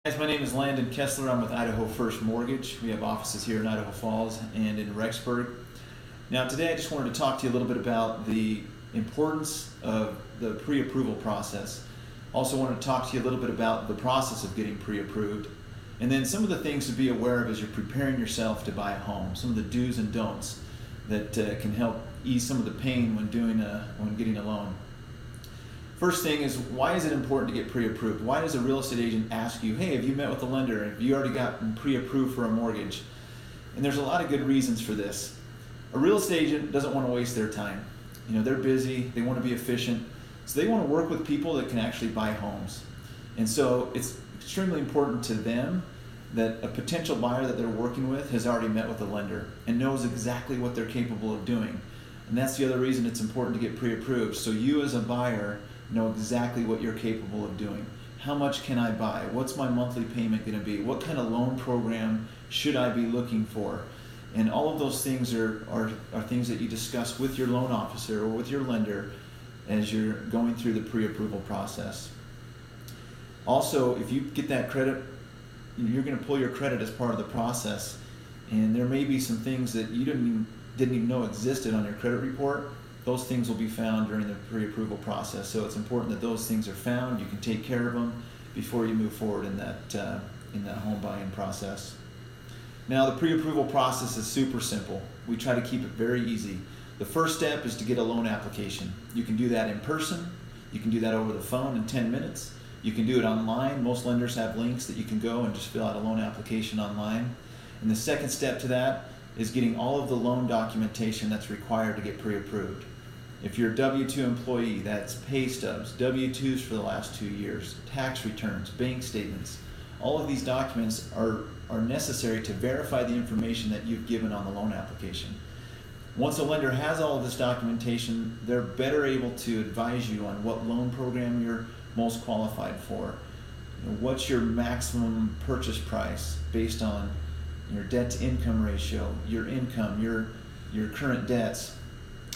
Guys, my name is Landon Kesler. I'm with Idaho First Mortgage. We have offices here in Idaho Falls and in Rexburg. Now today I just wanted to talk to you a little bit about the importance of the pre-approval process. Also wanted to talk to you a little bit about the process of getting pre-approved, and then some of the things to be aware of as you're preparing yourself to buy a home, some of the do's and don'ts that can help ease some of the pain when getting a loan. First thing is, why is it important to get pre-approved? Why does a real estate agent ask you, hey, have you met with the lender? Have you already gotten pre-approved for a mortgage? And there's a lot of good reasons for this. A real estate agent doesn't want to waste their time. You know, they're busy, they want to be efficient, so they want to work with people that can actually buy homes. And so it's extremely important to them that a potential buyer that they're working with has already met with the lender and knows exactly what they're capable of doing. And that's the other reason it's important to get pre-approved. So you as a buyer know exactly what you're capable of doing. How much can I buy? What's my monthly payment going to be? What kind of loan program should I be looking for? And all of those things are things that you discuss with your loan officer or with your lender as you're going through the pre-approval process. Also, if you get that credit, you're going to pull your credit as part of the process, and there may be some things that you didn't even know existed on your credit report. Those things will be found during the pre-approval process. So it's important that those things are found. You can take care of them before you move forward in that home buying process. Now, the pre-approval process is super simple. We try to keep it very easy. The first step is to get a loan application. You can do that in person. You can do that over the phone in 10 minutes. You can do it online. Most lenders have links that you can go and just fill out a loan application online. And the second step to that is getting all of the loan documentation that's required to get pre-approved. If you're a W-2 employee, that's pay stubs, W-2s for the last 2 years, tax returns, bank statements. All of these documents are necessary to verify the information that you've given on the loan application. Once a lender has all of this documentation, they're better able to advise you on what loan program you're most qualified for. You know, what's your maximum purchase price based on your debt to income ratio, your income, your current debts.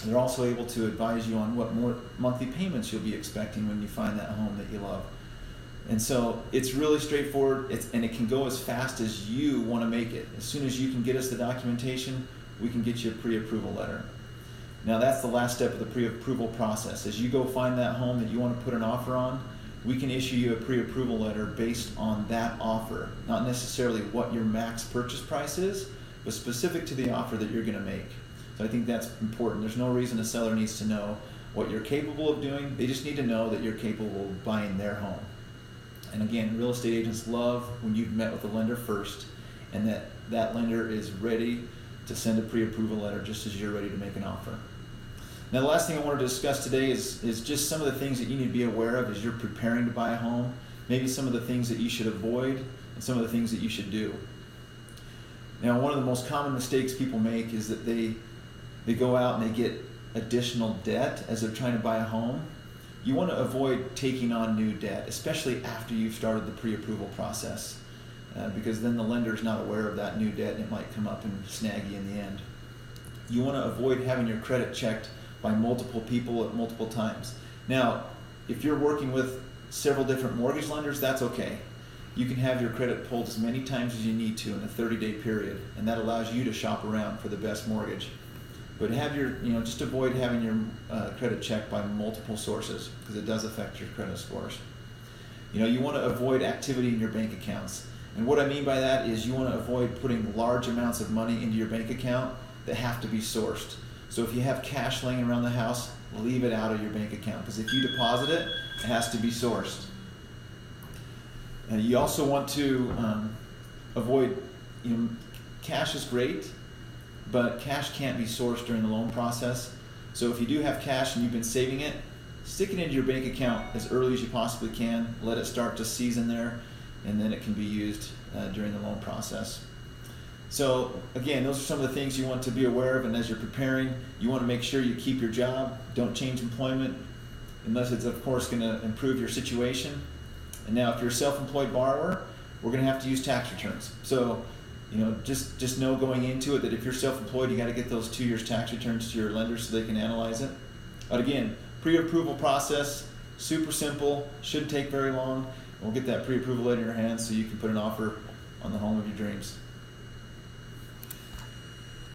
They're also able to advise you on what more monthly payments you'll be expecting when you find that home that you love. And so it's really straightforward, and it can go as fast as you want to make it. As soon as you can get us the documentation, we can get you a pre-approval letter. Now that's the last step of the pre-approval process. As you go find that home that you want to put an offer on, we can issue you a pre-approval letter based on that offer, not necessarily what your max purchase price is, but specific to the offer that you're going to make. So I think that's important. There's no reason a seller needs to know what you're capable of doing. They just need to know that you're capable of buying their home. And again, real estate agents love when you've met with the lender first, and that lender is ready to send a pre-approval letter just as you're ready to make an offer. Now, the last thing I wanted to discuss today is just some of the things that you need to be aware of as you're preparing to buy a home, maybe some of the things that you should avoid and some of the things that you should do. Now, one of the most common mistakes people make is that they go out and they get additional debt as they're trying to buy a home. You want to avoid taking on new debt, especially after you've started the pre-approval process, because then the lender is not aware of that new debt and it might come up and snag you in the end. You want to avoid having your credit checked by multiple people at multiple times. Now, if you're working with several different mortgage lenders, that's okay. You can have your credit pulled as many times as you need to in a 30-day period, and that allows you to shop around for the best mortgage. But just avoid having your credit checked by multiple sources, because it does affect your credit scores. You want to avoid activity in your bank accounts. And what I mean by that is you want to avoid putting large amounts of money into your bank account that have to be sourced. So if you have cash laying around the house, leave it out of your bank account, because if you deposit it, it has to be sourced. And you also want to avoid, cash is great, but cash can't be sourced during the loan process. So if you do have cash and you've been saving it, stick it into your bank account as early as you possibly can. Let it start to season there, and then it can be used during the loan process. So again, those are some of the things you want to be aware of, and as you're preparing, you want to make sure you keep your job, don't change employment, unless it's of course going to improve your situation. And now if you're a self-employed borrower, we're going to have to use tax returns. So just know going into it that if you're self-employed, you got to get those 2 years tax returns to your lender so they can analyze it. But again, pre-approval process, super simple, shouldn't take very long. we'll get that pre-approval letter in your hands so you can put an offer on the home of your dreams.